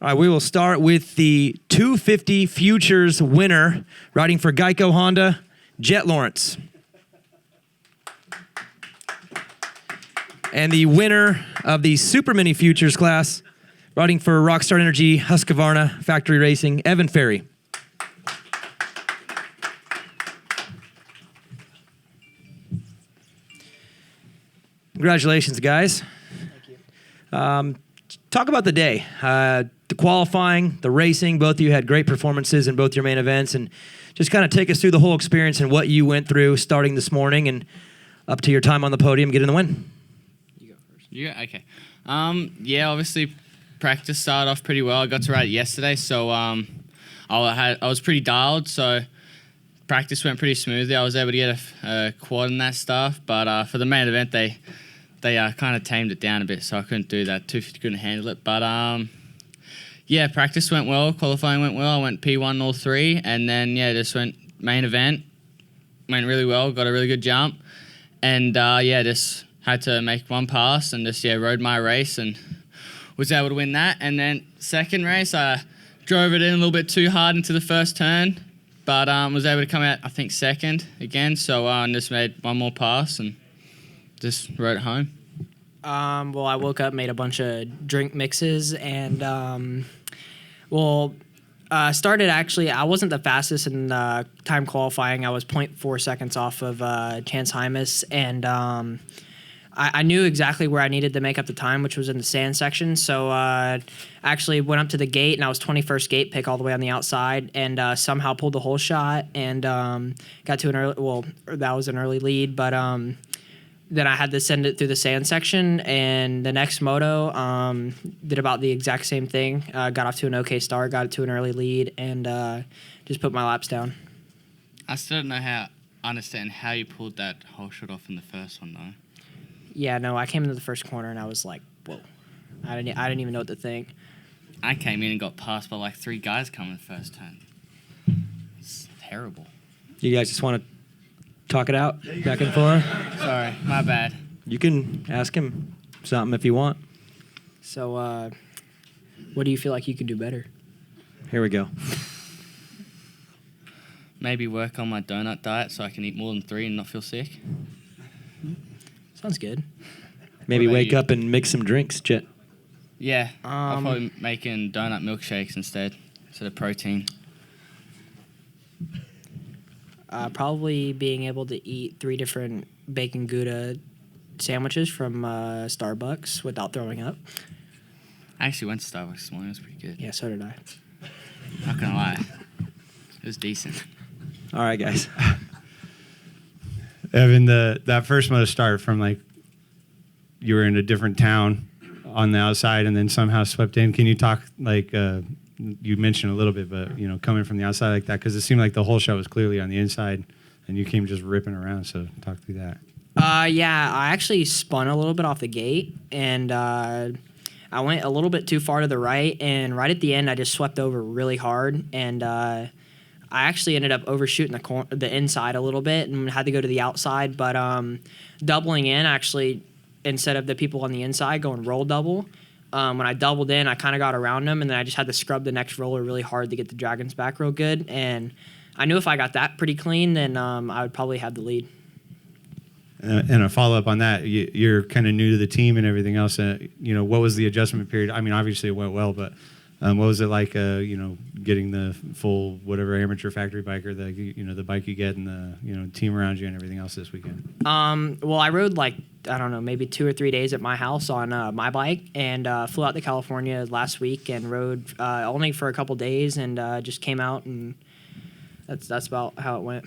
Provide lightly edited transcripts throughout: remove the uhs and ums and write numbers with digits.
All right, we will start with the 250 Futures winner, riding for Geico Honda, Jet Lawrence. And the winner of the Super Mini Futures class, riding for Rockstar Energy, Husqvarna Factory Racing, Evan Ferry. Congratulations, guys. Thank you. Talk about the day. The qualifying, the racing, both of you had great performances in both your main events, and just kind of take us through the whole experience and what you went through starting this morning and up to your time on the podium getting the win. You go first. Yeah, okay. Yeah, obviously practice started off pretty well. I got to ride it yesterday, so I was pretty dialed, so practice went pretty smoothly. I was able to get a quad and that stuff, but for the main event, they kind of tamed it down a bit, so I couldn't do that. 250 couldn't handle it, but yeah, practice went well, qualifying went well. I went P1 all three, and then yeah, just went main event, went really well, got a really good jump, and yeah, just had to make one pass and just rode my race and was able to win that. And then second race, I drove it in a little bit too hard into the first turn, but was able to come out I think second again. So I just made one more pass and just rode it home. Well, I woke up, made a bunch of drink mixes, and started actually. I wasn't the fastest in time qualifying. I was 0.4 seconds off of Chance Hymas, and I knew exactly where I needed to make up the time, which was in the sand section. So actually went up to the gate, and I was 21st gate pick all the way on the outside, and somehow pulled the whole shot and got to an early. Well, that was an early lead, but then I had to send it through the sand section, and the next moto did about the exact same thing. Got off to an okay start, got it to an early lead, and just put my laps down. I still don't understand how you pulled that whole shot off in the first one though. Yeah, no, I came into the first corner and I was like, whoa. I didn't even know what to think. I came in and got passed by like three guys coming the first turn. It's terrible. You guys just want to talk it out back and forth? Sorry, my bad. You can ask him something if you want. So, what do you feel like you could do better? Here we go. Maybe work on my donut diet so I can eat more than 3 and not feel sick. Sounds good. Maybe What about wake you? up and mix some drinks, Jet. Yeah, I'll probably making donut milkshakes instead of protein. Probably being able to eat 3 different bacon Gouda sandwiches from Starbucks without throwing up. I actually went to Starbucks this morning. It was pretty good. Yeah, so did I. Not gonna lie, it was decent. All right, guys. Evan, that first moto start from like you were in a different town on the outside and then somehow swept in. Can you talk like you mentioned a little bit, but coming from the outside like that, because it seemed like the whole shot was clearly on the inside and you came just ripping around. So talk through that. Yeah, I actually spun a little bit off the gate, and I went a little bit too far to the right, and right at the end I just swept over really hard, and I actually ended up overshooting the inside a little bit and had to go to the outside, but doubling in actually, instead of the people on the inside going roll double, when I doubled in, I kind of got around them, and then I just had to scrub the next roller really hard to get the dragons back real good, and I knew if I got that pretty clean, then I would probably have the lead. And a follow-up on that, you're kind of new to the team and everything else. What was the adjustment period? I mean, obviously it went well, but what was it like, getting the full whatever amateur factory bike or the bike you get and the team around you and everything else this weekend? Well, I rode maybe 2 or 3 days at my house on my bike, and flew out to California last week and rode only for a couple days, and just came out, and that's about how it went.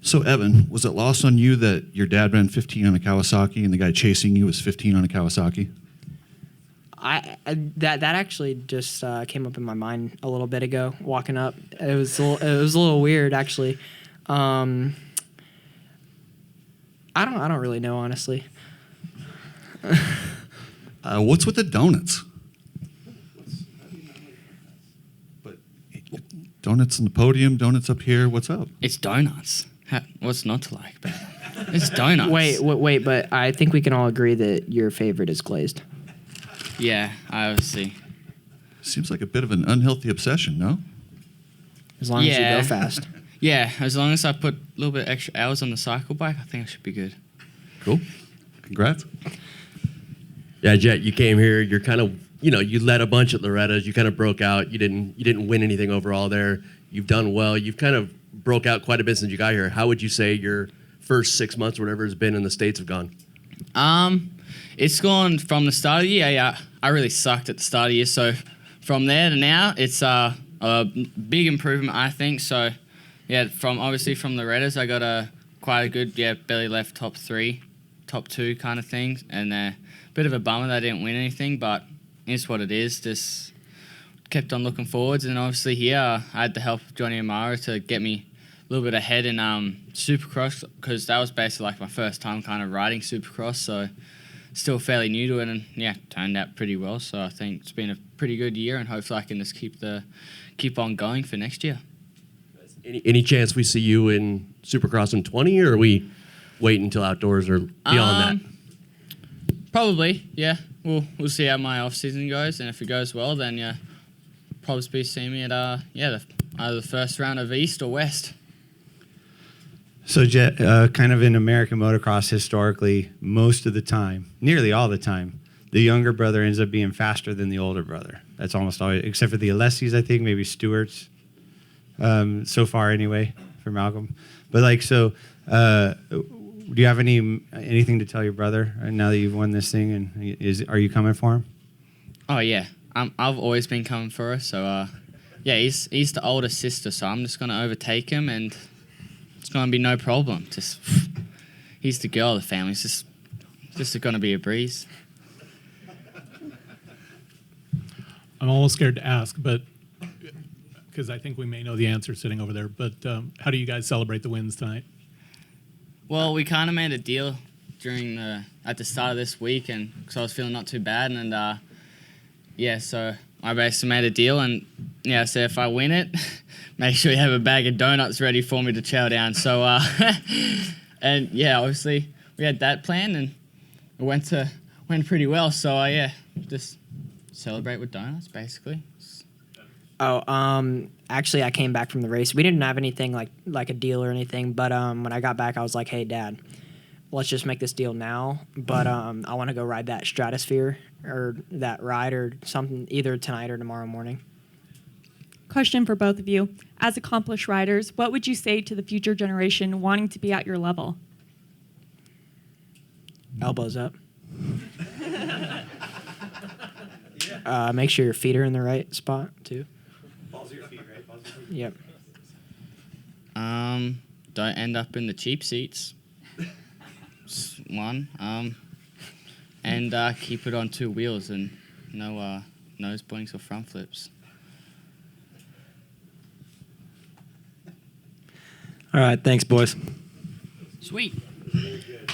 So, Evan, was it lost on you that your dad ran 15 on a Kawasaki and the guy chasing you was 15 on a Kawasaki? That actually just came up in my mind a little bit ago, walking up. It was a little weird, actually. I don't really know, honestly. What's with the donuts? Donuts on the podium, donuts up here. What's up? It's donuts. What's not to like about it? It's donuts. Wait, but I think we can all agree that your favorite is glazed. Yeah, I obviously. Seems like a bit of an unhealthy obsession, no? As long as you Yeah. go fast. Yeah, as long as I put a little bit extra hours on the cycle bike, I think I should be good. Cool. Congrats. Yeah, Jet, you came here. You're kind of, you led a bunch at Loretta's. You kind of broke out. You didn't win anything overall there. You've done well. You've kind of broke out quite a bit since you got here. How would you say your first 6 months or whatever has been in the States have gone? It's gone from the start of the year. Yeah, I really sucked at the start of the year. So from there to now, it's a big improvement, I think. So yeah, from Loretta's, I got quite a good, barely left top 3, top 2 kind of thing, and a bit of a bummer that I didn't win anything, but it's what it is. Just kept on looking forwards, and obviously here I had the help of Johnny Amara to get me a little bit ahead in Supercross, because that was basically like my first time kind of riding Supercross, so still fairly new to it, and yeah, turned out pretty well. So I think it's been a pretty good year, and hopefully I can just keep on going for next year. Any chance we see you in Supercross in 20, or are we waiting until outdoors or beyond that? Probably, yeah. We'll see how my off season goes, and if it goes well, then yeah, probably be seeing me at either the first round of East or West. So, Jet, kind of in American motocross historically, most of the time, nearly all the time, the younger brother ends up being faster than the older brother. That's almost always, except for the Alessis, I think, maybe Stewart's, so far anyway, for Malcolm. But do you have anything to tell your brother now that you've won this thing? And are you coming for him? Oh yeah, I've always been coming for her. So yeah, he's the older sister, so I'm just gonna overtake him, and it's gonna be no problem. Just he's the girl of the family. It's just gonna be a breeze. I'm almost scared to ask, but because I think we may know the answer sitting over there. But how do you guys celebrate the wins tonight? Well, we kind of made a deal at the start of this week, and because I was feeling not too bad, and so I basically made a deal, and I said if I win it, make sure you have a bag of donuts ready for me to chow down. So and yeah, obviously we had that plan, and it went pretty well. So just celebrate with donuts basically. Oh, actually, I came back from the race. We didn't have anything like a deal or anything, but when I got back, I was like, hey, Dad, let's just make this deal now. But I want to go ride that Stratosphere or that ride or something either tonight or tomorrow morning. Question for both of you. As accomplished riders, what would you say to the future generation wanting to be at your level? Elbows up. Make sure your feet are in the right spot, too. Balls of your feet, right? Balls of your feet. Yep. Don't end up in the cheap seats. One. And keep it on 2 wheels and no nose boings or front flips. All right, thanks, boys. Sweet. Very good.